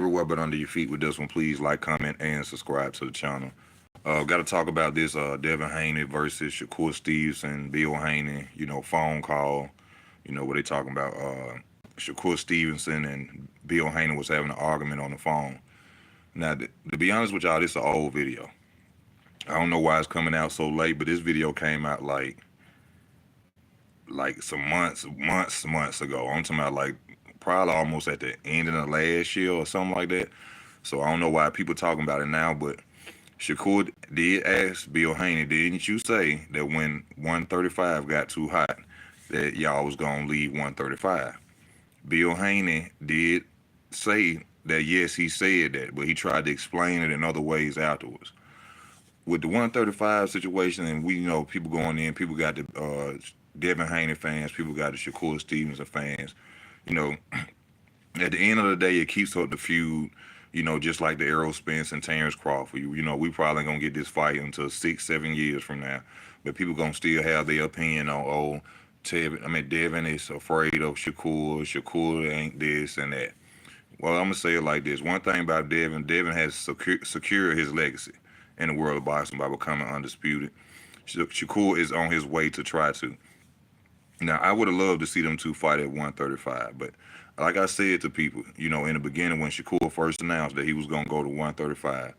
everywhere but under your feet with this one. Please like, comment, and subscribe to the channel. Got to talk about this Devin Haney versus Shakur Stevenson, Bill Haney, phone call, what they talking about. Shakur Stevenson and Bill Haney was having an argument on the phone. Now, to be honest with y'all, this is an old video. I don't know why it's coming out so late, but this video came out like some months ago. I'm talking about like probably almost at the end of the last year or something like that. So I don't know why people talking about it now, but Shakur did ask Bill Haney, didn't you say that when 135 got too hot, that y'all was gonna leave 135? Bill Haney did say that yes, he said that, but he tried to explain it in other ways afterwards. With the 135 situation, and we people going in, people got the Devin Haney fans, people got the Shakur Stevenson fans. You know, at the end of the day, it keeps up the feud. Just like the Errol Spence and Terrence Crawford. We probably gonna get this fight until 6, 7 years from now, but people gonna still have their opinion on Devin is afraid of Shakur. Shakur ain't this and that. Well, I'm gonna say it like this. One thing about Devin has secured his legacy in the world of boxing by becoming undisputed. Shakur is on his way to try to. Now, I would have loved to see them two fight at 135, but like I said to people, in the beginning when Shakur first announced that he was going to go to 135,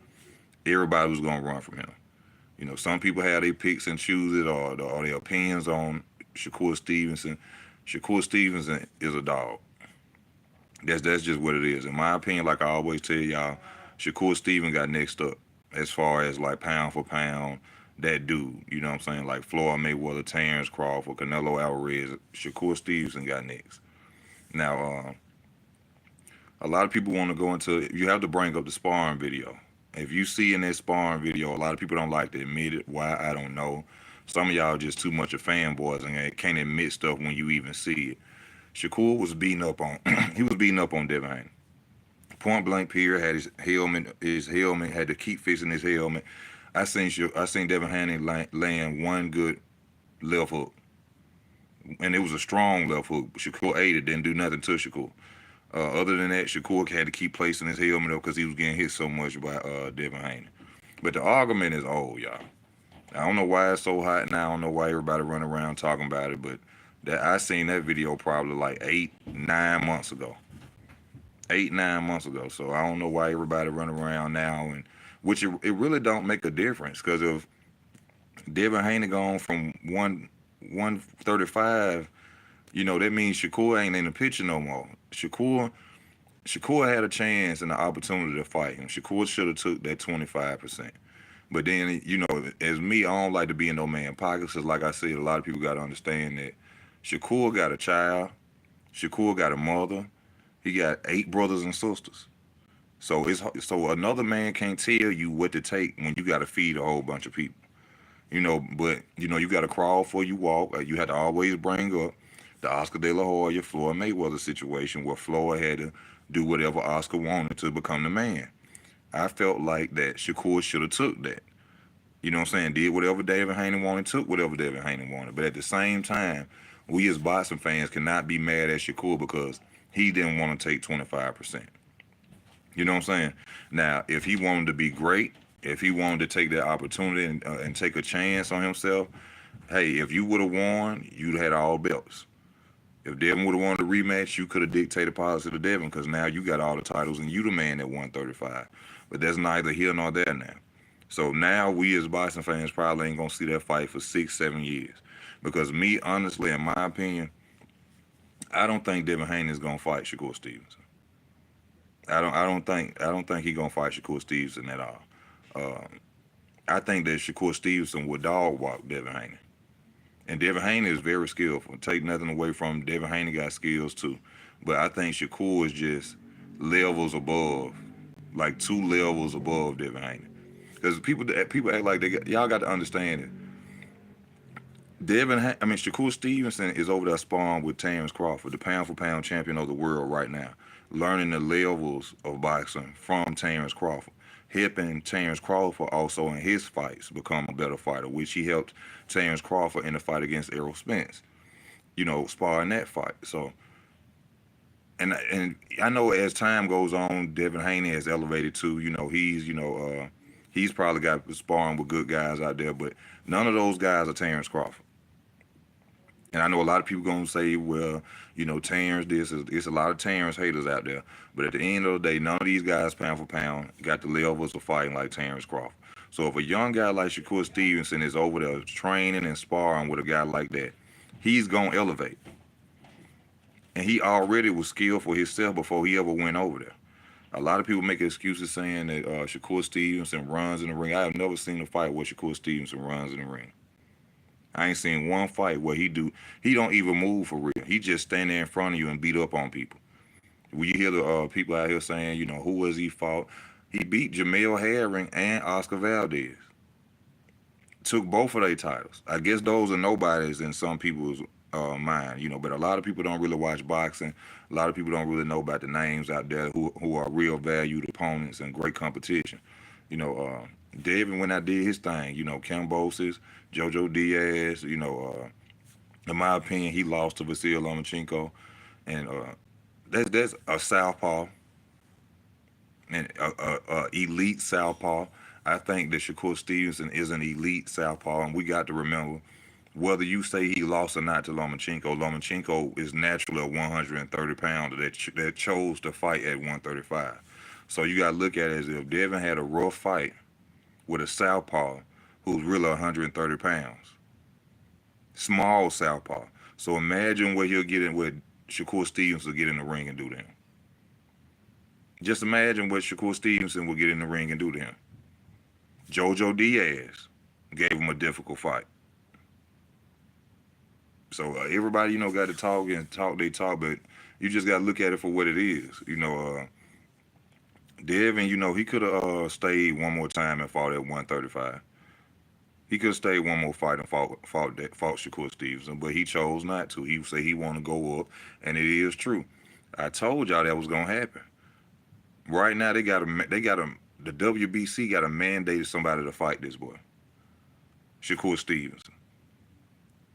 everybody was going to run from him. Some people had their picks and choose it or their opinions on Shakur Stevenson. Shakur Stevenson is a dog. That's just what it is. In my opinion, like I always tell y'all, Shakur Stevenson got next up as far as like pound for pound, that dude. You know what I'm saying? Like Floyd Mayweather, Terrence Crawford, Canelo Alvarez, Shakur Stevenson got next. Now, a lot of people want to go into. You have to bring up the sparring video. If you see in that sparring video, a lot of people don't like to admit it. Why, I don't know. Some of y'all just too much of fanboys and can't admit stuff when you even see it. Shakur was beating up on. He was beating up on Devin Haney. Point blank period. Had his helmet. His helmet had to keep fixing his helmet. I seen Devin Haney land one good left hook, and it was a strong left hook. Shakur ate it, didn't do nothing to Shakur. Other than that, Shakur had to keep placing his helmet up because he was getting hit so much by Devin Haney. But the argument is old, y'all. I don't know why it's so hot now. I don't know why everybody running around talking about it, but I seen that video probably like 8, 9 months ago. 8, 9 months ago. So I don't know why everybody running around now, and which it really don't make a difference because if Devin Haney gone from 135, that means Shakur ain't in the picture no more. Shakur had a chance and the opportunity to fight him. Shakur should have took that 25%. But then, as me, I don't like to be in no man pockets because, like I said, a lot of people got to understand that Shakur got a child. Shakur got a mother. He got 8 brothers and sisters. So another man can't tell you what to take when you got to feed a whole bunch of people. But you got to crawl before you walk. You had to always bring up the Oscar De La Hoya, Floyd Mayweather situation where Floyd had to do whatever Oscar wanted to become the man. I felt like that Shakur should have took that. You know what I'm saying? Did whatever Devin Haney wanted, took whatever Devin Haney wanted. But at the same time, we as boxing fans cannot be mad at Shakur because he didn't want to take 25%. You know what I'm saying? Now, if he wanted to be great, if he wanted to take that opportunity and take a chance on himself, hey, if you would have won, you'd had all belts. If Devin would have wanted a rematch, you could have dictated policy to Devin because now you got all the titles and you the man at 135. But that's neither here nor there now. So now we as boxing fans probably ain't going to see that fight for 6, 7 years. Because me, honestly, in my opinion, I don't think Devin Haney is going to fight Shakur Stevenson. I don't think he's going to fight Shakur Stevenson at all. I think that Shakur Stevenson would dog walk Devin Haney. And Devin Haney is very skillful. Take nothing away from him. Devin Haney got skills too. But I think Shakur is just levels above, like 2 levels above Devin Haney. Because people act like y'all got to understand it. Shakur Stevenson is over there sparring with Terrence Crawford, the pound for pound champion of the world right now, learning the levels of boxing from Terrence Crawford. Helping Terrence Crawford also in his fights become a better fighter, which he helped Terrence Crawford in the fight against Errol Spence, sparring that fight. So and I know as time goes on, Devin Haney has elevated too. He's probably got sparring with good guys out there, but none of those guys are Terrence Crawford. And I know a lot of people gonna say, well, Terrence, it's a lot of Terrence haters out there. But at the end of the day, none of these guys, pound for pound, got the levels of fighting like Terrence Crawford. So if a young guy like Shakur Stevenson is over there training and sparring with a guy like that, he's gonna elevate. And he already was skilled for himself before he ever went over there. A lot of people make excuses saying that Shakur Stevenson runs in the ring. I have never seen a fight where Shakur Stevenson runs in the ring. I ain't seen one fight where he don't even move for real. He just stand there in front of you and beat up on people. When you hear the people out here saying, who was he fought? He beat Jamel Herring and Oscar Valdez. Took both of their titles. I guess those are nobodies in some people's mind, but a lot of people don't really watch boxing. A lot of people don't really know about the names out there who are real valued opponents and great competition. You know, Devin went out did his thing. Kambosos, Jojo Diaz. In my opinion, he lost to Vasil Lomachenko, and that's a southpaw and a elite southpaw. I think that Shakur Stevenson is an elite southpaw, and we got to remember whether you say he lost or not to Lomachenko. Lomachenko is naturally a 130 pounder that chose to fight at 135. So you got to look at it as if Devin had a rough fight with a southpaw who's really 130 pounds, small southpaw. So imagine what he'll get in, what Shakur Stevenson will get in the ring and do to him. Just imagine what Shakur Stevenson will get in the ring and do to him. Jojo Diaz gave him a difficult fight. So everybody, got to talk and talk they talk, but you just got to look at it for what it is. Devin, he could have stayed one more time and fought at 135. He could have stayed one more fight and fought Shakur Stevenson, but he chose not to. He said he want to go up, and it is true. I told y'all that was gonna happen. Right now, the WBC got a mandated somebody to fight this boy, Shakur Stevenson.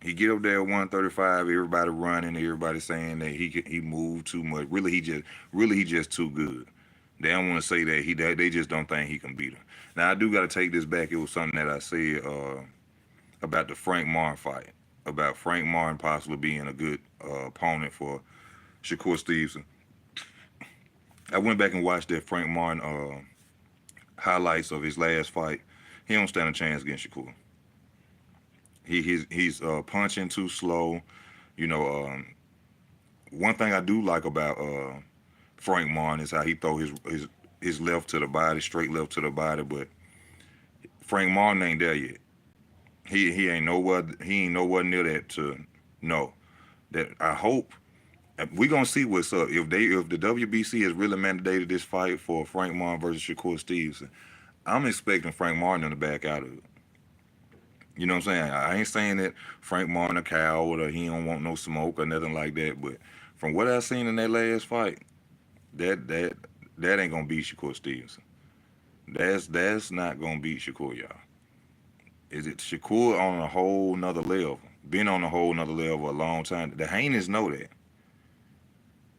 He get up there at 135, everybody running, everybody saying that he moved too much. Really, he just too good. They don't want to say that they just don't think he can beat him. Now I do got to take this back. It was something that I said about the Frank Martin fight, about Frank Martin possibly being a good opponent for Shakur Stevenson. I went back and watched that Frank Martin highlights of his last fight. He don't stand a chance against Shakur. He's punching too slow. One thing I do like about Frank Martin is how he throw his left to the body, straight left to the body. But Frank Martin ain't there yet. He ain't nowhere near that to know that. I hope we gonna see what's up. If the WBC has really mandated this fight for Frank Martin versus Shakur Stevenson, I'm expecting Frank Martin to back out of it. You know what I'm saying? I ain't saying that Frank Martin a coward or he don't want no smoke or nothing like that. But from what I seen in that last fight, that ain't gonna beat Shakur Stevenson. That's not gonna beat Shakur, y'all. Is it Shakur on a whole nother level? Been on a whole nother level a long time. The Haneys know that.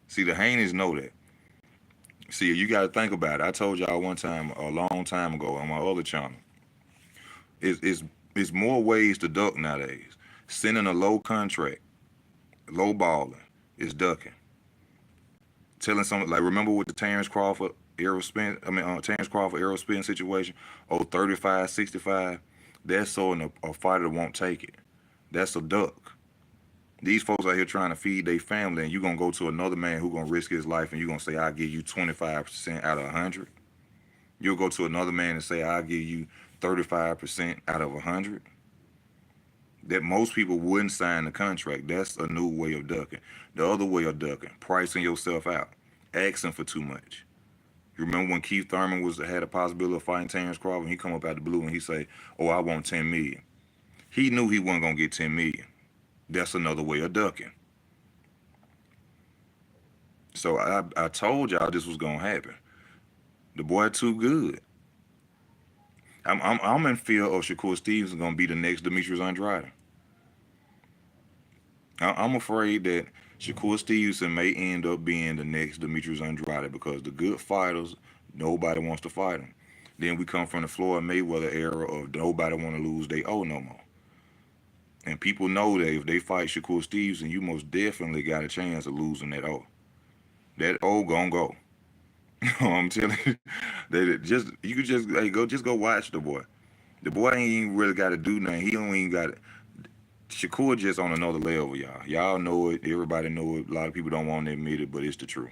See, the Haneys know that. See, you got to think about it. I told y'all one time, a long time ago, on my other channel. It's more ways to duck nowadays. Sending a low contract, low balling, is ducking. Telling someone, like, remember with the Terrence Crawford Terrence Crawford Errol Spence situation, 35, 65, that's so a fighter won't take it. That's a duck. These folks out here trying to feed their family, and you gonna go to another man who gonna risk his life, and you gonna say, I'll give you 25% out of 100. You'll go to another man and say, I'll give you 35% out of 100. That most people wouldn't sign the contract. That's a new way of ducking. The other way of ducking, pricing yourself out, asking for too much. You remember when Keith Thurman had a possibility of fighting Terrence Crawford, and he come up out the blue and he say, "Oh, I want 10 million." He knew he wasn't gonna get 10 million. That's another way of ducking. So I told y'all this was gonna happen. The boy too good. I'm in fear of Shakur Stevenson gonna be the next Demetrius Andrade. I'm afraid that Shakur Stevenson may end up being the next Demetrius Andrade because the good fighters, nobody wants to fight them. Then we come from the Floyd Mayweather era of nobody want to lose they owe no more. And people know that if they fight Shakur Stevenson, you most definitely got a chance of losing that O. That O gonna go. I'm telling you, that just you could just just go watch the boy. The boy ain't even really got to do nothing. He don't even got Shakur just on another level, y'all. Y'all know it. Everybody know it. A lot of people don't want to admit it, but it's the truth.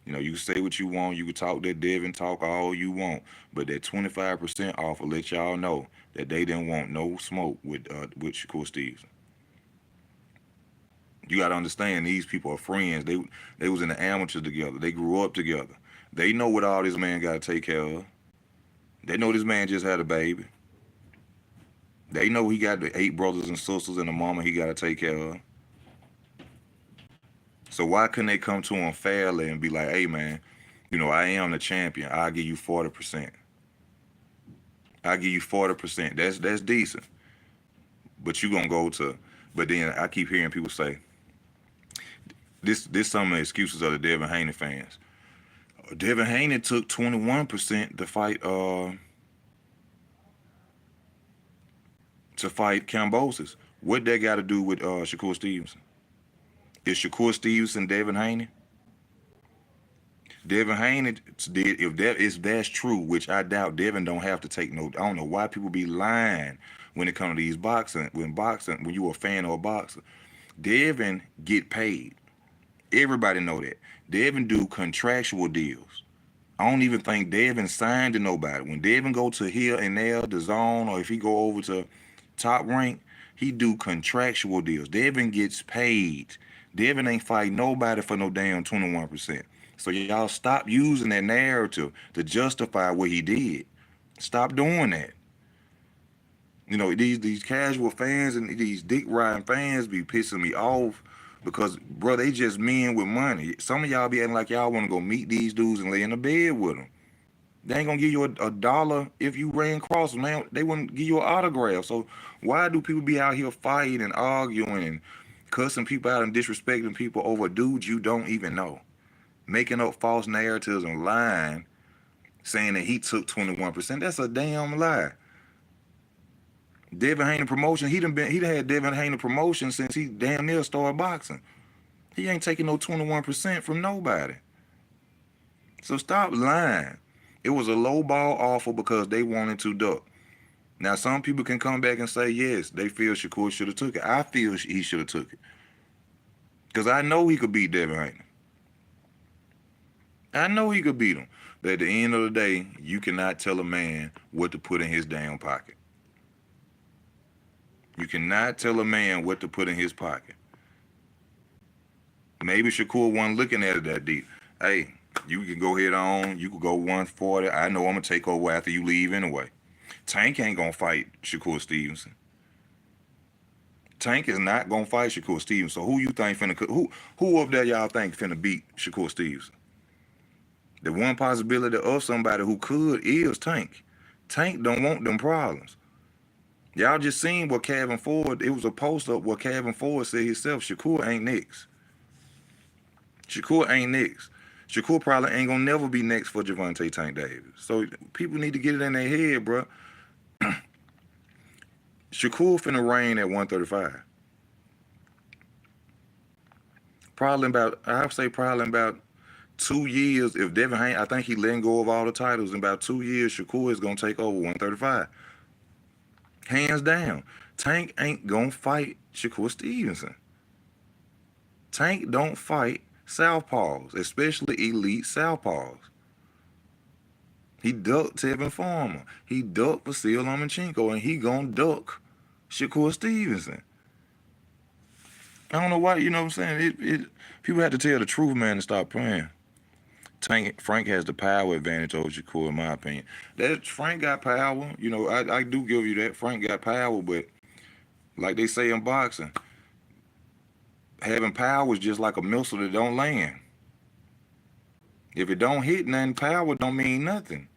You know, you can say what you want. You can talk that Devin talk all you want, but that 25% off will let y'all know that they didn't want no smoke with Shakur Stevenson. You got to understand these people are friends. They was in the amateurs together. They grew up together. They know what all this man got to take care of. They know this man just had a baby. They know he got the 8 brothers and sisters and a mama he got to take care of. So why couldn't they come to him fairly and be like, hey, man, you know, I am the champion. I'll give you 40%. I'll give you 40%. That's decent. But you going to go to, but then I keep hearing people say, this some of the excuses of the Devin Haney fans. Devin Haney took 21% to fight Cambosis. What that got to do with Shakur Stevenson? Is Shakur Stevenson Devin Haney? Devin Haney did, if that's true, which I doubt. Devin don't have to take no. I don't know why people be lying when it comes to these boxing. When you a fan of a boxer, Devin get paid. Everybody know that. Devin do contractual deals. I don't even think Devin signed to nobody. When Devin go to here and there, the zone, or if he go over to Top Rank, he do contractual deals. Devin gets paid. Devin ain't fight nobody for no damn 21%. So y'all stop using that narrative to justify what he did. Stop doing that. You know, these casual fans and these dick riding fans be pissing me off because, bro, they just men with money. Some of y'all be acting like y'all want to go meet these dudes and lay in the bed with them. They ain't gonna give you a dollar if you ran across them, man. They wouldn't give you an autograph. So why do people be out here fighting and arguing and cussing people out and disrespecting people over dudes you don't even know? Making up false narratives and lying, saying that he took 21%. That's a damn lie. Devin Haney promotion, he done had Devin Haney promotion since he damn near started boxing. He ain't taking no 21% from nobody. So stop lying. It was a low ball offer because they wanted to duck. Now some people can come back and say, yes, they feel Shakur should have took it. I feel he should have took it. Because I know he could beat Devin Haney. I know he could beat him. But at the end of the day, you cannot tell a man what to put in his damn pocket. You cannot tell a man what to put in his pocket. Maybe Shakur wasn't looking at it that deep. Hey, you can go head on. You could go 140. I know I'm going to take over after you leave anyway. Tank ain't going to fight Shakur Stevenson. Tank is not going to fight Shakur Stevenson. So who you think who up there y'all think finna beat Shakur Stevenson? The one possibility of somebody who could is Tank. Tank don't want them problems. Y'all just seen what Kevin Ford, it was a post up where Kevin Ford said himself, Shakur ain't next. Shakur ain't next. Shakur probably ain't gonna never be next for Gervonta Tank Davis. So people need to get it in their head, bro. Shakur finna reign at 135. Probably about 2 years. If Devin Haney, I think he letting go of all the titles. In about 2 years, Shakur is gonna take over 135. Hands down. Tank ain't gonna fight Shakur Stevenson. Tank don't fight southpaws, especially elite southpaws. He ducked Tevin Farmer. He ducked Vasil Lomachenko, and he gonna duck Shakur Stevenson. I don't know why, you know what I'm saying? People have to tell the truth, man, and stop playing. Frank has the power advantage over Shakur, in my opinion. Frank got power. You know, I do give you that. Frank got power, but like they say in boxing, having power is just like a missile that don't land. If it don't hit nothing, power don't mean nothing.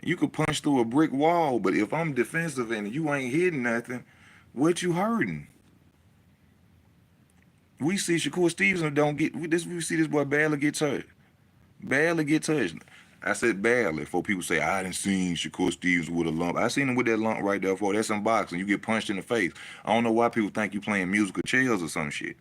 You could punch through a brick wall, but if I'm defensive and you ain't hitting nothing, what you hurting? We see Shakur Stevenson don't get this. We see this boy barely get touched. Barely get touched. I said barely. For people say I didn't seen Shakur Stevenson with a lump. I seen him with that lump right there. For that's some boxing. You get punched in the face. I don't know why people think you playing musical chairs or some shit.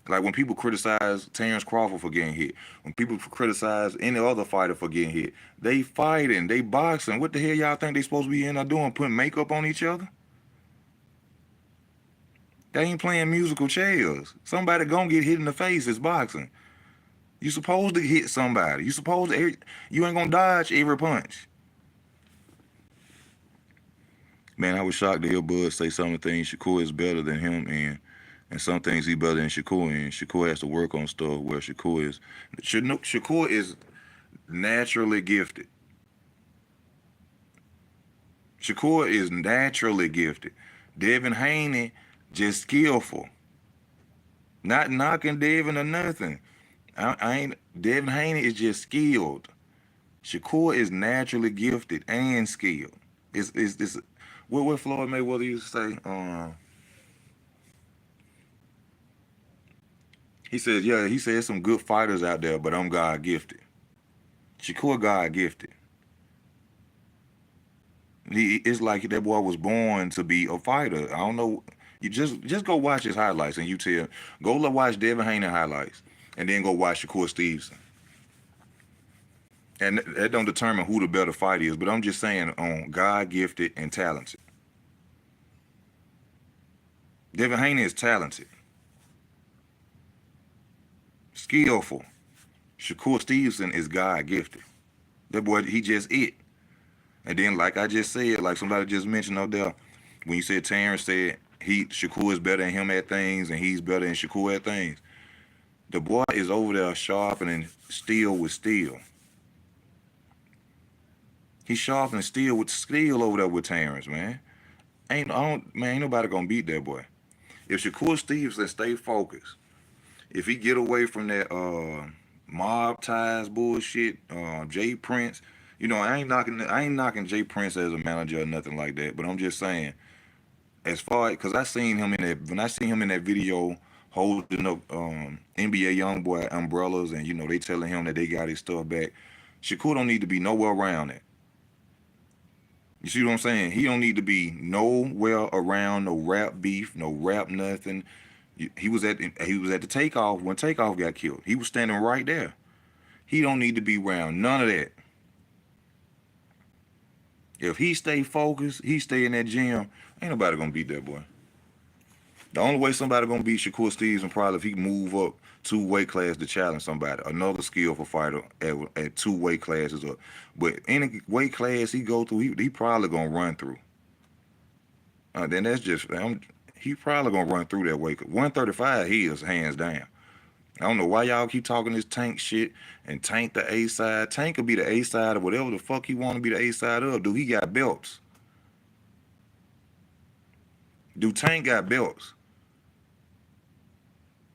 Like when people criticize Terrence Crawford for getting hit, when people criticize any other fighter for getting hit, they fighting, they boxing. What the hell y'all think they supposed to be in there doing? Putting makeup on each other? They ain't playing musical chairs. Somebody gonna get hit in the face. It's boxing. You supposed to hit somebody. You supposed to. You ain't gonna dodge every punch. Man, I was shocked to hear Bud say some of the things Shakur is better than him and some things he better than Shakur and Shakur has to work on stuff where Shakur is naturally gifted. Shakur is naturally gifted. Devin Haney just skillful. Not knocking Devin or nothing. I ain't. Devin Haney is just skilled. Shakur is naturally gifted and skilled. It's what Floyd Mayweather used to say. He said, yeah, he said some good fighters out there, but I'm God gifted. Shakur God gifted. It's like that boy was born to be a fighter. I don't know. You just go watch his highlights and you tell. Go watch Devin Haney highlights and then go watch Shakur Stevenson. And that don't determine who the better fighter is, but I'm just saying on God gifted and talented. Devin Haney is talented, skillful. Shakur Stevenson is God gifted. That boy, he just it. And then, like I just said, like somebody just mentioned out there, when you said Terrence said Shakur is better than him at things and he's better than Shakur at things. The boy is over there sharpening steel with steel. He's sharpening steel with steel over there with Terrence, man. Ain't nobody gonna beat that boy. If Shakur Stevenson stay focused, if he get away from that mob ties bullshit, Jay Prince, I ain't knocking Jay Prince as a manager or nothing like that, but I'm just saying, as far because I seen him when I seen him in that video holding up NBA YoungBoy umbrellas and they telling him that they got his stuff back. Shakur don't need to be nowhere around that. You see what I'm saying? He don't need to be nowhere around no rap beef, no rap nothing. He was at the takeoff when Takeoff got killed. He was standing right there. He don't need to be around none of that. If he stay focused, he stay in that gym, ain't nobody gonna beat that boy. The only way somebody gonna beat Shakur Stevenson probably if he move up 2 weight class to challenge somebody, another skillful fighter at 2 weight classes up. But any weight class he go through, he probably gonna run through. Then that's just he probably gonna run through that weight. 135 he is hands down. I don't know why y'all keep talking this Tank shit and Tank the A side. Tank could be the A side or whatever the fuck he want to be the A side of. Do he got belts? Do Tank got belts?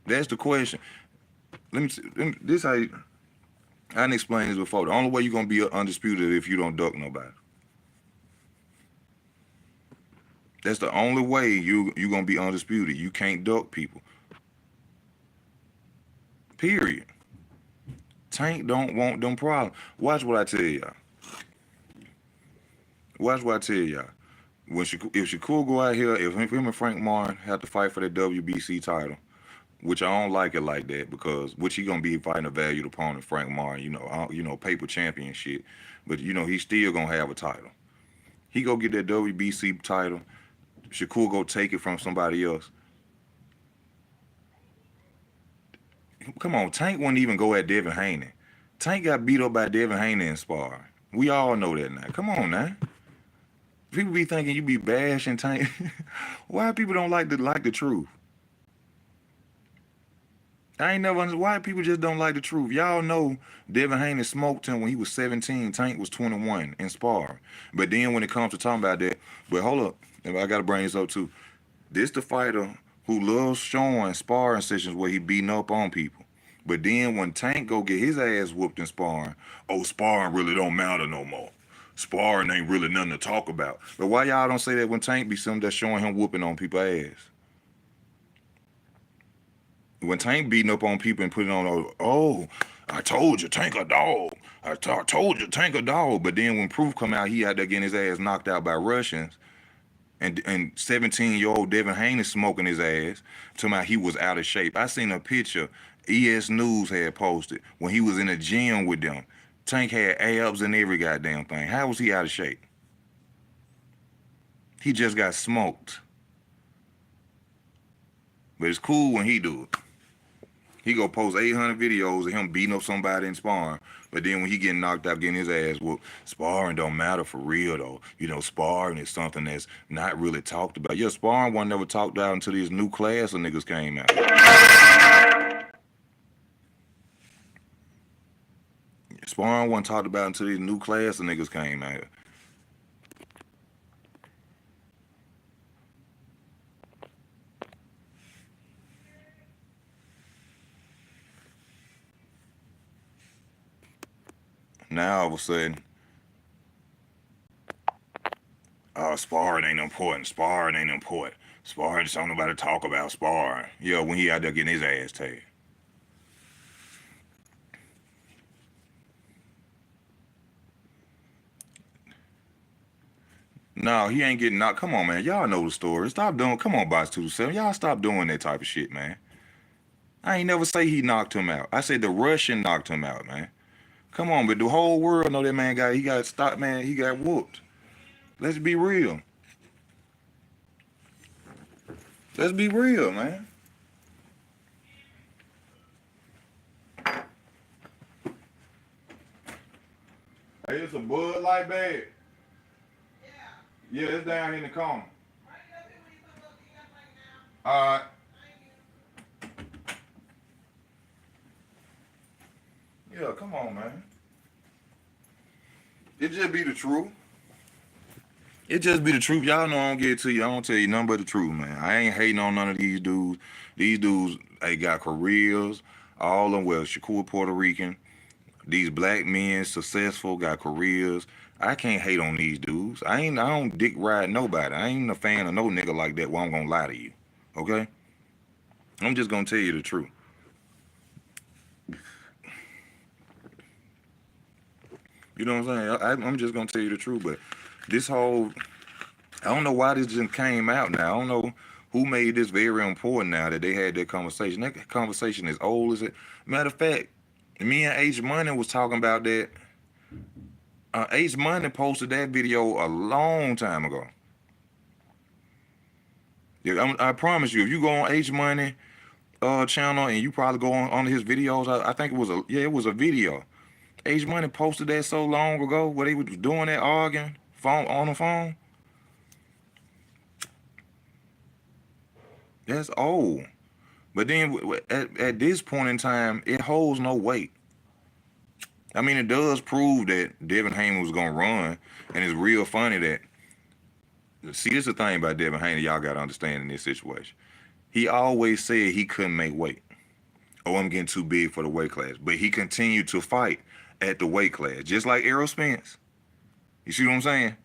That's the question. This how I didn't explain this before. The only way you're gonna be undisputed if you don't duck nobody. That's the only way you're gonna be undisputed. You can't duck people. Period. Tank don't want them problems. Watch what I tell y'all. Watch what I tell y'all. If Shakur go out here, if him and Frank Martin have to fight for that WBC title, which I don't like it like that because which he gonna be fighting a valued opponent, Frank Martin, paper champion shit. But he's still gonna have a title. He go get that WBC title. Shakur go take it from somebody else. Come on, Tank wouldn't even go at Devin Haney. Tank got beat up by Devin Haney in sparring. We all know that now. Come on now. People be thinking you be bashing Tank. Why people don't like the truth? I ain't never understood why people just don't like the truth. Y'all know Devin Haney smoked him when he was 17. Tank was 21 in sparring. But then when it comes to talking about that, but hold up, I gotta bring this up too. This the fighter who loves showing sparring sessions where he beating up on people. But then when Tank go get his ass whooped in sparring, sparring really don't matter no more. Sparring ain't really nothing to talk about. But why y'all don't say that when Tank be something that's showing him whooping on people's ass? when Tank beating up on people and putting on, oh, I told you, Tank a dog. I told you, Tank a dog. But then when Proof come out, he out there getting his ass knocked out by Russians. And 17-year-old Devin Haney smoking his ass, talking about he was out of shape. I seen a picture ES News had posted when he was in the gym with them. Tank had abs and every goddamn thing. How was he out of shape? He just got smoked. But it's cool when he do it. He go post 800 videos of him beating up somebody in sparring. But then when he getting knocked out, getting his ass whooped, sparring don't matter for real though. You know, sparring is something that's not really talked about. Yeah, sparring wasn't never talked about until this new class of niggas came out. Sparring wasn't talked about until this new class of niggas came out. Now all of a sudden, sparring ain't important. Sparring ain't important. Sparring just don't nobody talk about sparring. Yeah, when he out there getting his ass tagged. No, he ain't getting knocked. Come on, man. Y'all know the story. Stop doing. Come on, Box 227. Y'all stop doing that type of shit, man. I ain't never say he knocked him out. I said the Russian knocked him out, man. Come on, but the whole world know that man he got stopped, man. He got whooped. Let's be real. Let's be real, man. Hey, it's a Bud Light bag. Yeah, it's down here in the corner. All right. Yeah, come on, man. It just be the truth. It just be the truth. Y'all know I don't get it to you. I don't tell you nothing but the truth, man. I ain't hating on none of these dudes. These dudes, they got careers. All of them, well, Shakur Puerto Rican. These black men, successful, got careers. I can't hate on these dudes. I don't dick ride nobody. I ain't a fan of no nigga like that. Well, I'm gonna lie to you. Okay? I'm just gonna tell you the truth. You know what I'm saying? I'm just gonna tell you the truth. But this whole, I don't know why this just came out now. I don't know who made this very important now that they had that conversation. That conversation is old as it. Matter of fact, me and H Money was talking about that. H Money posted that video a long time ago. Yeah, I promise you, if you go on H Money channel and you probably go on his videos, I think it was a video. H Money posted that so long ago where they was doing that arguing on the phone. That's old. But then at this point in time, it holds no weight. I mean, it does prove that Devin Haney was going to run, and it's real funny that, see, this is the thing about Devin Haney y'all got to understand in this situation. He always said he couldn't make weight. Oh, I'm getting too big for the weight class. But he continued to fight at the weight class, just like Errol Spence. You see what I'm saying?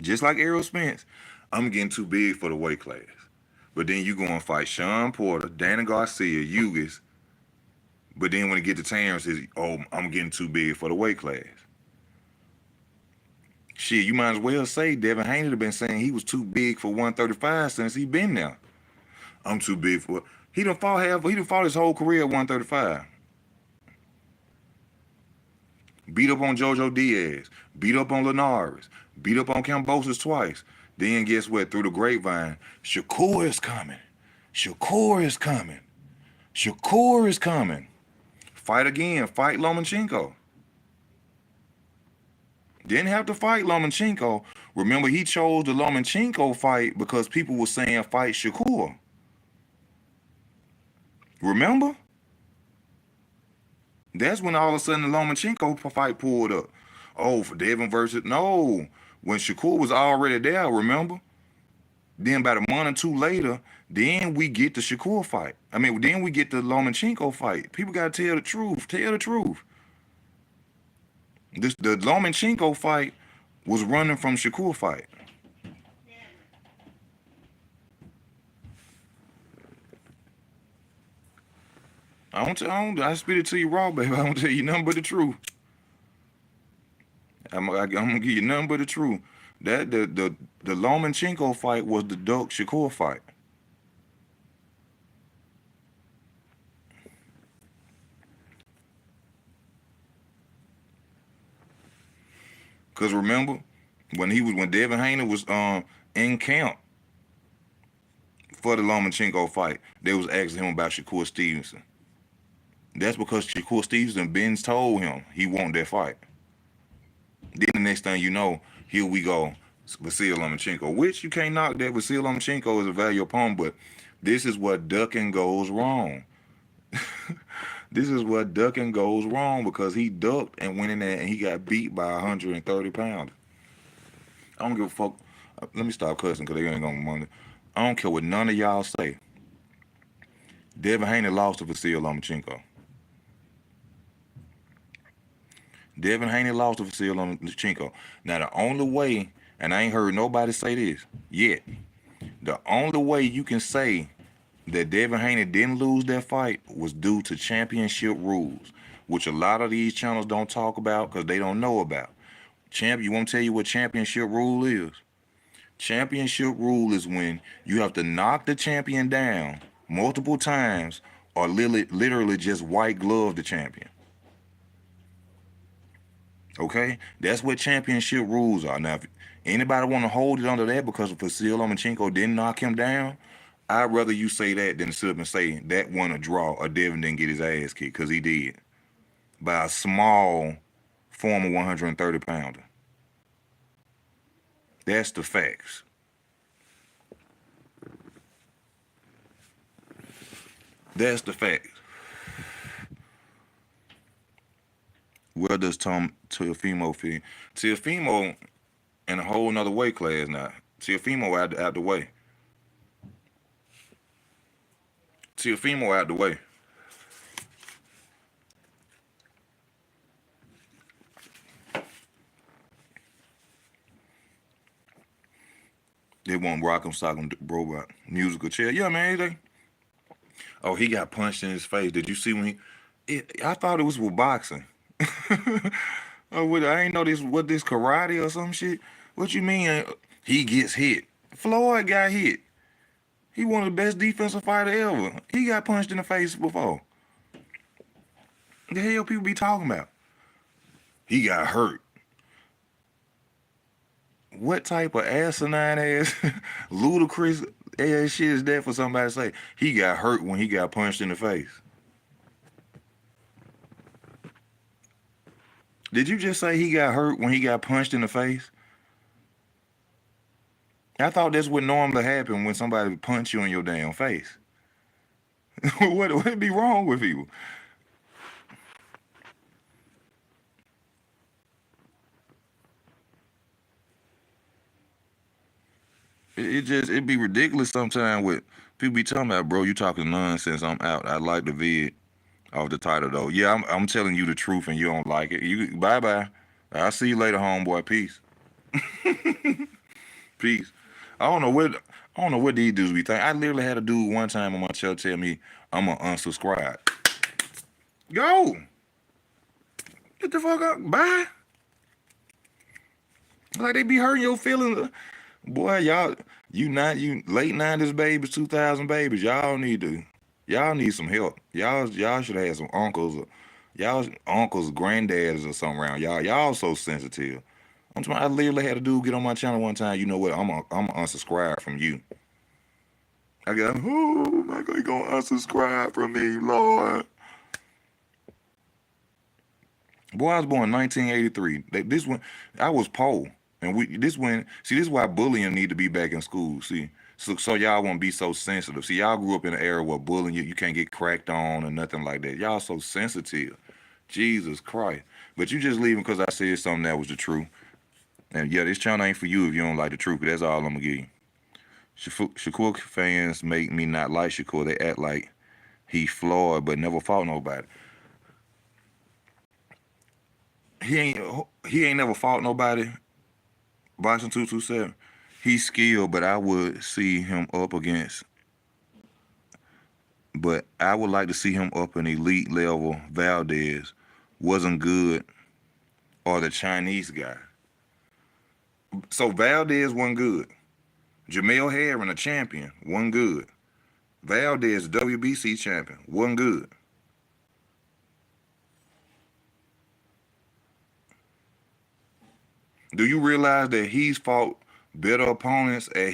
Just like Errol Spence, I'm getting too big for the weight class. But then you go and fight Sean Porter, Danny Garcia, Hughes. But then when it get to Terrence, I'm getting too big for the weight class. Shit, you might as well say Devin Haney have been saying he was too big for 135 since he been there. I'm too big for. He done fought his whole career at 135. Beat up on JoJo Diaz, beat up on Linares, beat up on Kambosos twice. Then guess what? Through the grapevine, Shakur is coming. Shakur is coming. Shakur is coming. Fight again. Fight Lomachenko. Didn't have to fight Lomachenko. Remember, he chose the Lomachenko fight because people were saying fight Shakur. Remember? That's when all of a sudden the Lomachenko fight pulled up. Oh, for Devin versus... No. When Shakur was already there, remember? Then about a month or two later, then we get the Shakur fight. I mean, then we get the Lomachenko fight. People got to tell the truth. Tell the truth. The Lomachenko fight was running from Shakur fight. I spit it to you raw, baby. I don't tell you nothing but the truth. I'm gonna give you nothing but the truth. That the Lomachenko fight was the Duck Shakur fight. Cause remember when Devin Haney was in camp for the Lomachenko fight, they was asking him about Shakur Stevenson. That's because Shakur Stevenson been told him he want that fight. Then the next thing you know, here we go, Vasil Lomachenko, which you can't knock that. Vasil Lomachenko is a valuable opponent, but this is what ducking goes wrong. This is what ducking goes wrong because he ducked and went in there and he got beat by 130 pounds. I don't give a fuck. Let me stop cussing because they ain't gonna money. I don't care what none of y'all say. Devin Haney lost to Vasil Lomachenko. Devin Haney lost to Vasil Lomachenko. Now the only way, and I ain't heard nobody say this yet, the only way you can say that Devin Haney didn't lose that fight was due to championship rules, which a lot of these channels don't talk about because they don't know about. You want to tell you what championship rule is? Championship rule is when you have to knock the champion down multiple times or literally just white glove the champion. Okay? That's what championship rules are. Now, if anybody want to hold it under that because Vasil Lomachenko didn't knock him down, I'd rather you say that than sit up and say that won a draw or Devin didn't get his ass kicked, because he did. By a small former 130 pounder. That's the facts. That's the facts. Where does Teofimo fit? Teofimo in a whole nother weight class now. Teofimo out the way. Teofimo out the way. They won't rock him, sock him, robot musical chair. Yeah, man. Oh, he got punched in his face. Did you see when I thought it was with boxing. Oh, I ain't know this karate or some shit. What you mean? He gets hit. Floyd got hit. He one of the best defensive fighter ever. He got punched in the face before. The hell people be talking about? He got hurt. What type of asinine ass, ludicrous ass shit is that for somebody to say? He got hurt when he got punched in the face. Did you just say he got hurt when he got punched in the face? I thought that's what normally happen when somebody punch you in your damn face. What be wrong with people? It be ridiculous sometimes with people be talking about, bro, you talking nonsense. I'm out. I like the vid off the title though. Yeah, I'm telling you the truth and you don't like it. You bye bye. I'll see you later, homeboy. Peace. Peace. I don't know what these dudes be thinking. I literally had a dude one time on my show tell me I'm gonna unsubscribe. Go. Get the fuck up. Bye. Like they be hurting your feelings. Boy, you late 90s babies, 2000 babies. Y'all need some help. Y'all should have some uncles, y'all uncles, granddads or something around. Y'all so sensitive. I literally had a dude get on my channel one time. You know what? I'm unsubscribe from you. I got, oh my God, you gonna unsubscribe from me, Lord. Boy, I was born in 1983. This one, I was poor. And this is why bullying need to be back in school. See, so y'all won't be so sensitive. See, y'all grew up in an era where bullying, you can't get cracked on or nothing like that. Y'all so sensitive. Jesus Christ. But you just leaving because I said something that was the truth. And yeah, this channel ain't for you if you don't like the truth, 'cause that's all I'm gonna give you. Shakur fans make me not like Shakur. They act like he flawed but never fought nobody. He ain't never fought nobody. Boxing 227. He's skilled, but I would see him up against but I would like to see him up an elite level. Valdez wasn't good, or the Chinese guy. So Valdez wasn't good. Jamel Herring, a champion, wasn't good. Valdez, WBC champion, wasn't good. Do you realize that he's fought better opponents at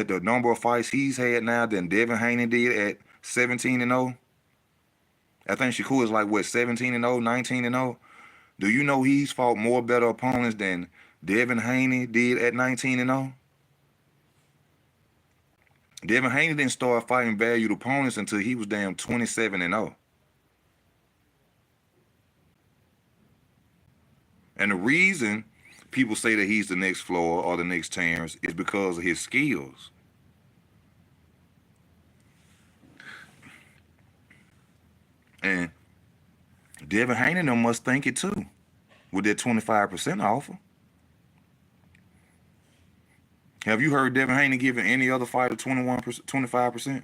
the number of fights he's had now than Devin Haney did at 17-0? I think Shakur is like what, 17-0, 19-0. Do you know he's fought more better opponents than Devin Haney did at 19-0? Devin Haney didn't start fighting valued opponents until he was damn 27-0. And the reason people say that he's the next Floyd or the next Terrence is because of his skills. And Devin Haney must think it too, with that 25% offer. Have you heard Devin Haney giving any other fighter 25%?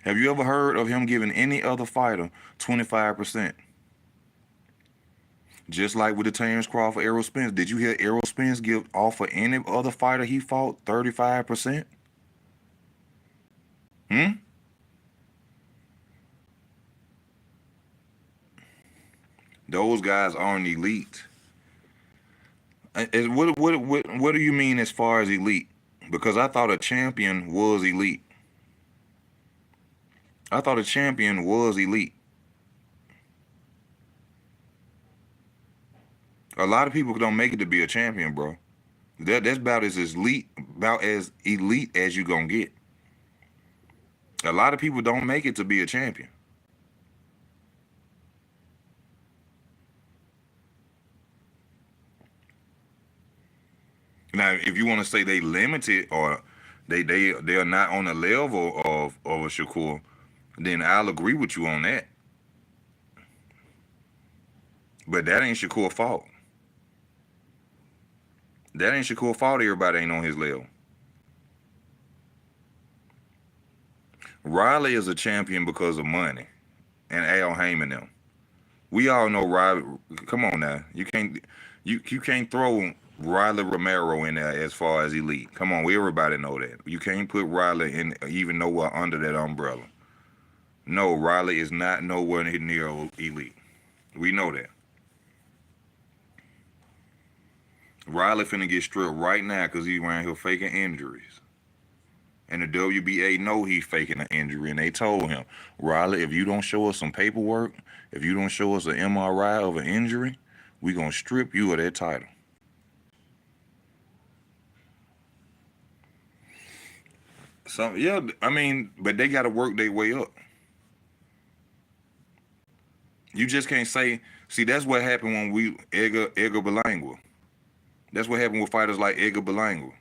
Have you ever heard of him giving any other fighter 25%? Just like with the Terrence Crawford, Errol Spence. Did you hear Errol Spence offer any other fighter he fought 35%? Those guys aren't elite. What do you mean as far as elite? Because I thought a champion was elite. I thought a champion was elite. A lot of people don't make it to be a champion, bro. That's about as elite as you gonna get. A lot of people don't make it to be a champion. Now, if you want to say they limited or they are not on the level of a Shakur, then I'll agree with you on that. But that ain't Shakur's fault. That ain't Shakur's fault. Everybody ain't on his level. Riley is a champion because of money, and Al Heyman them. We all know Riley. Come on now, you can't throw Riley Romero in there as far as elite. Come on, everybody know that. You can't put Riley in even nowhere under that umbrella. No, Riley is not nowhere near elite. We know that. Riley finna get stripped right now because he's around here faking injuries. And the WBA know he's faking an injury, and they told him, Riley, if you don't show us some paperwork, if you don't show us an MRI of an injury, we gonna strip you of that title. So yeah, I mean, but they gotta work their way up. You just can't say, see, that's what happened when Edgar Berlanga. That's what happened with fighters like Edgar Berlanga.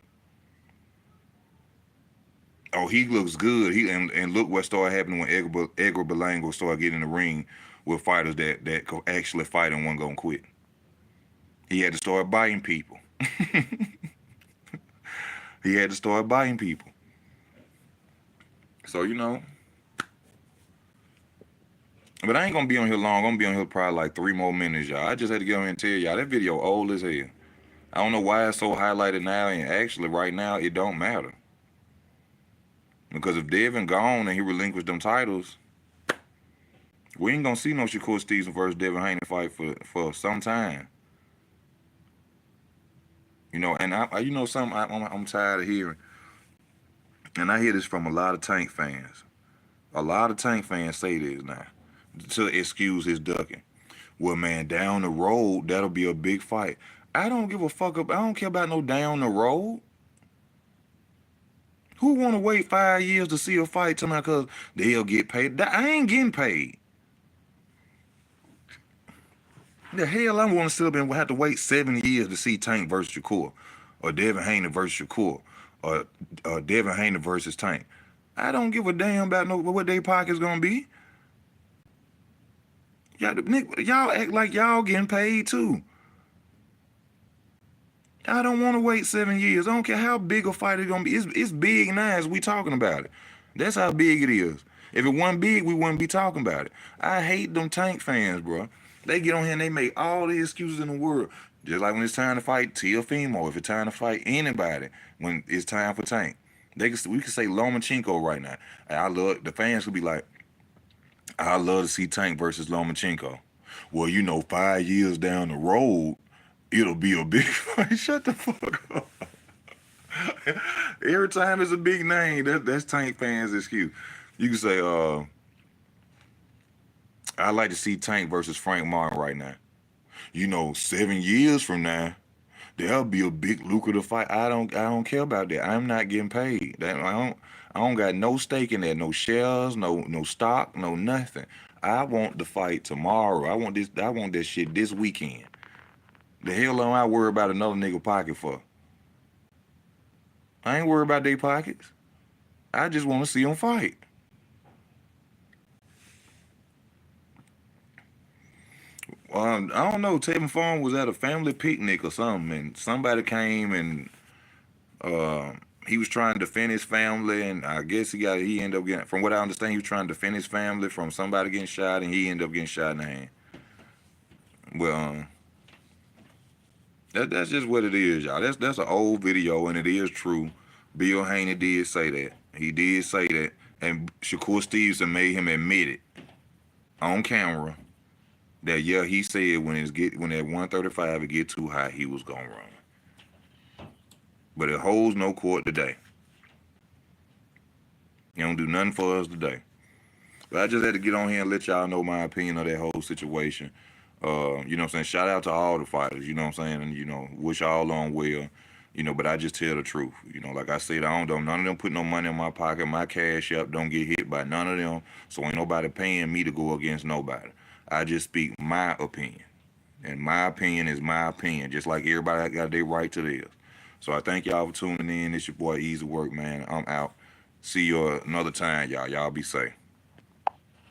Oh, he looks good. And look what started happening when Edgar Berlanga started getting in the ring with fighters that could actually fight and wasn't gonna quit. He had to start biting people. He had to start biting people. So, but I ain't gonna be on here long. I'm gonna be on here probably like 3 more minutes, y'all. I just had to get on here and tell y'all that video old as hell. I don't know why it's so highlighted now, and actually right now it don't matter. Because if Devin gone and he relinquished them titles, we ain't gonna see no Shakur Stevenson versus Devin Haney fight for some time. And I'm tired of hearing, and I hear this from a lot of Tank fans. A lot of Tank fans say this now to excuse his ducking. Well, man, down the road, that'll be a big fight. I don't give a fuck up. I don't care about no down the road. Who want to wait 5 years to see a fight to me because they'll get paid? I ain't getting paid. The hell I want to sit up and have to wait 7 years to see Tank versus Shakur, or Devin Haney versus Shakur, or Devin Haney versus Tank. I don't give a damn about what their pocket's gonna be. Y'all act like y'all getting paid too. I don't want to wait 7 years. I don't care how big a fight it's gonna be. It's big now as we talking about it. That's how big it is. If it wasn't big, we wouldn't be talking about it. I hate them Tank fans, bro. They get on here and they make all the excuses in the world. Just like when it's time to fight Teofimo, if it's time to fight anybody, when it's time for Tank, we can say Lomachenko right now. And I love the fans could be like, I love to see Tank versus Lomachenko. Well, 5 years down the road, it'll be a big fight. Shut the fuck up. Every time it's a big name, that's Tank fans' excuse. You can say, I'd like to see Tank versus Frank Martin right now. 7 years from now, there'll be a big lucrative fight. I don't care about that. I'm not getting paid. I don't got no stake in that, no shares, no stock, no nothing. I want the fight tomorrow. I want that shit this weekend. The hell am I worried about another nigga pocket for? I ain't worried about their pockets. I just want to see them fight. I don't know. Tevin Farm was at a family picnic or something, and somebody came and he was trying to defend his family, and I guess he ended up getting. From what I understand, he was trying to defend his family from somebody getting shot, and he ended up getting shot in the hand. Well, that's just what it is, y'all. That's an old video, and it is true. Bill Haney did say that. He did say that, and Shakur Stevenson made him admit it on camera. That he said when at 135 it get too high, he was gonna run. But it holds no court today. It don't do nothing for us today. But I just had to get on here and let y'all know my opinion of that whole situation. What I'm saying? Shout out to all the fighters, you know what I'm saying? And, wish all on well. But I just tell the truth. Like I said, I don't none of them put no money in my pocket. My cash up don't get hit by none of them. So ain't nobody paying me to go against nobody. I just speak my opinion. And my opinion is my opinion, just like everybody got their right to theirs. So I thank y'all for tuning in. It's your boy Easy Work, man. I'm out. See you another time, y'all. Y'all be safe.